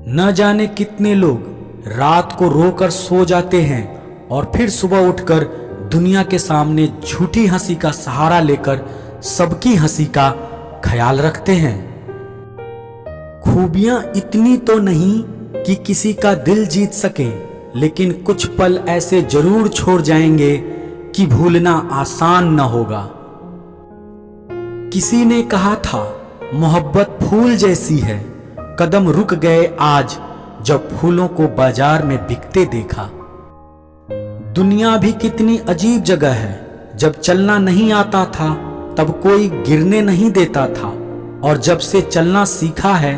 न जाने कितने लोग रात को रोकर सो जाते हैं और फिर सुबह उठकर दुनिया के सामने झूठी हंसी का सहारा लेकर सबकी हंसी का ख्याल रखते हैं। खूबियां इतनी तो नहीं कि किसी का दिल जीत सके, लेकिन कुछ पल ऐसे जरूर छोड़ जाएंगे कि भूलना आसान न होगा। किसी ने कहा था मोहब्बत फूल जैसी है, कदम रुक गए आज जब फूलों को बाजार में बिकते देखा। दुनिया भी कितनी अजीब जगह है, जब चलना नहीं आता था तब कोई गिरने नहीं देता था, और जब से चलना सीखा है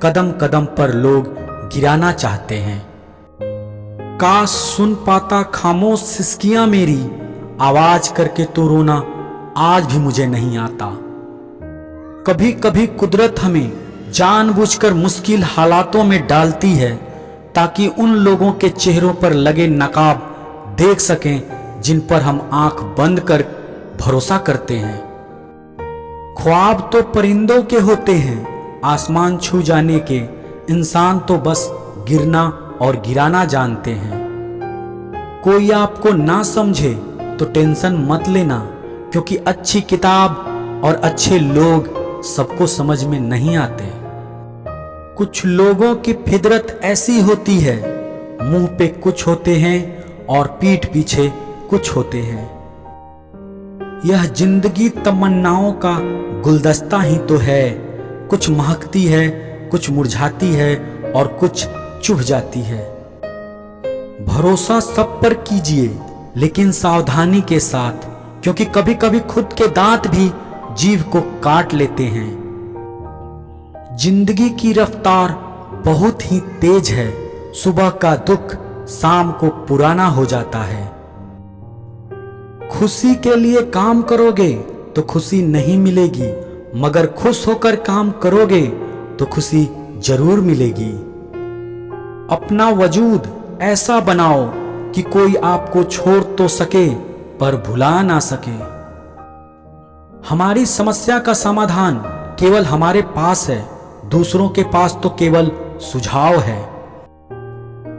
कदम कदम पर लोग गिराना चाहते हैं। काश सुन पाता खामोश सिसकियां मेरी, आवाज करके तो रोना आज भी मुझे नहीं आता। कभी कभी कुदरत हमें जानबूझकर मुश्किल हालातों में डालती है ताकि उन लोगों के चेहरों पर लगे नकाब देख सकें जिन पर हम आंख बंद कर भरोसा करते हैं। ख्वाब तो परिंदों के होते हैं आसमान छू जाने के, इंसान तो बस गिरना और गिराना जानते हैं। कोई आपको ना समझे तो टेंशन मत लेना, क्योंकि अच्छी किताब और अच्छे लोग सबको समझ में नहीं आते। कुछ लोगों की फितरत ऐसी होती है, मुंह पे कुछ होते हैं और पीठ पीछे कुछ होते हैं। यह जिंदगी तमन्नाओं का गुलदस्ता ही तो है, कुछ महकती है, कुछ मुरझाती है और कुछ चुभ जाती है। भरोसा सब पर कीजिए, लेकिन सावधानी के साथ, क्योंकि कभी कभी खुद के दांत भी जीभ को काट लेते हैं। जिंदगी की रफ्तार बहुत ही तेज है, सुबह का दुख शाम को पुराना हो जाता है। खुशी के लिए काम करोगे तो खुशी नहीं मिलेगी, मगर खुश होकर काम करोगे तो खुशी जरूर मिलेगी। अपना वजूद ऐसा बनाओ कि कोई आपको छोड़ तो सके पर भुला ना सके। हमारी समस्या का समाधान केवल हमारे पास है, दूसरों के पास तो केवल सुझाव है।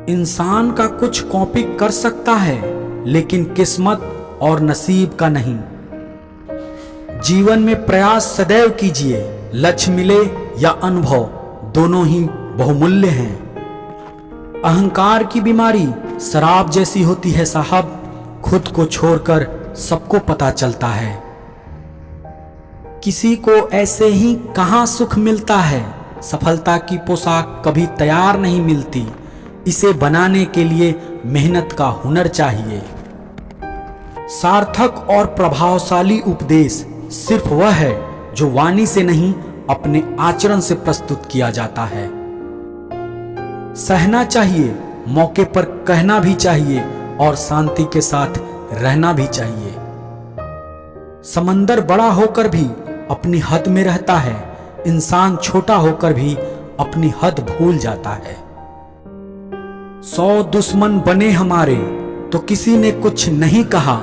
इंसान का कुछ कॉपी कर सकता है, लेकिन किस्मत और नसीब का नहीं। जीवन में प्रयास सदैव कीजिए, लक्ष्य मिले या अनुभव दोनों ही बहुमूल्य हैं। अहंकार की बीमारी शराब जैसी होती है साहब, खुद को छोड़कर सबको पता चलता है। किसी को ऐसे ही कहां सुख मिलता है, सफलता की पोशाक कभी तैयार नहीं मिलती, इसे बनाने के लिए मेहनत का हुनर चाहिए। सार्थक और प्रभावशाली उपदेश सिर्फ वह है जो वाणी से नहीं अपने आचरण से प्रस्तुत किया जाता है। सहना चाहिए, मौके पर कहना भी चाहिए और शांति के साथ रहना भी चाहिए। समंदर बड़ा होकर भी अपनी हद में रहता है, इंसान छोटा होकर भी अपनी हद भूल जाता है। 100 दुश्मन बने हमारे तो किसी ने कुछ नहीं कहा,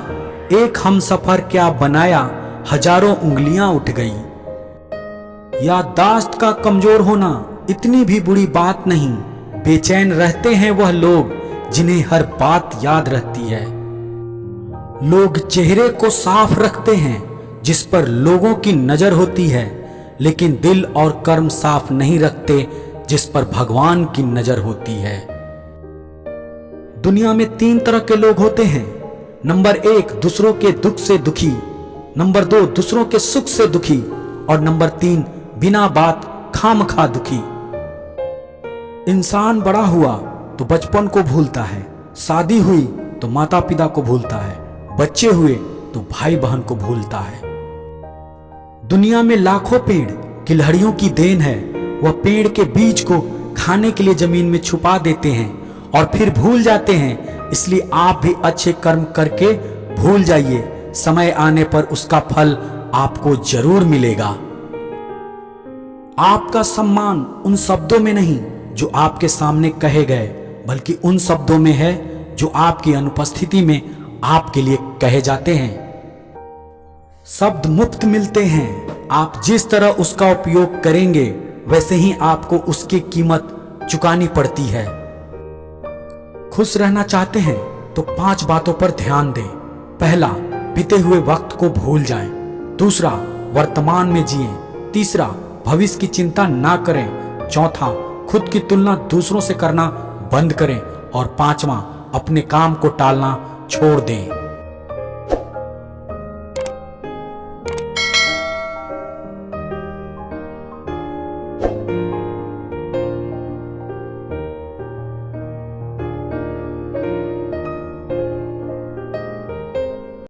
एक हमसफर क्या बनाया हजारों उंगलियां उठ गई। याददाश्त का कमजोर होना इतनी भी बुरी बात नहीं, बेचैन रहते हैं वह लोग जिन्हें हर बात याद रहती है। लोग चेहरे को साफ रखते हैं जिस पर लोगों की नजर होती है, लेकिन दिल और कर्म साफ नहीं रखते जिस पर भगवान की नजर होती है। दुनिया में 3 तरह के लोग होते हैं। नंबर 1 दूसरों के दुख से दुखी, नंबर 2 दूसरों के सुख से दुखी, और नंबर 3 बिना बात खामखा दुखी। इंसान बड़ा हुआ तो बचपन को भूलता है, शादी हुई तो माता पिता को भूलता है, बच्चे हुए तो भाई बहन को भूलता है। दुनिया में लाखों पेड़ गिलहरियों की देन है, वह पेड़ के बीज को खाने के लिए जमीन में छुपा देते हैं और फिर भूल जाते हैं। इसलिए आप भी अच्छे कर्म करके भूल जाइए, समय आने पर उसका फल आपको जरूर मिलेगा। आपका सम्मान उन शब्दों में नहीं जो आपके सामने कहे गए, बल्कि उन शब्दों में है जो आपकी अनुपस्थिति में आपके लिए कहे जाते हैं। शब्द मुफ्त मिलते हैं, आप जिस तरह उसका उपयोग करेंगे वैसे ही आपको उसकी कीमत चुकानी पड़ती है। खुश रहना चाहते हैं तो 5 बातों पर ध्यान दें। पहला, बीते हुए वक्त को भूल जाएं। दूसरा, वर्तमान में जिएं। तीसरा, भविष्य की चिंता ना करें। चौथा, खुद की तुलना दूसरों से करना बंद करें। और पांचवा, अपने काम को टालना छोड़ दें।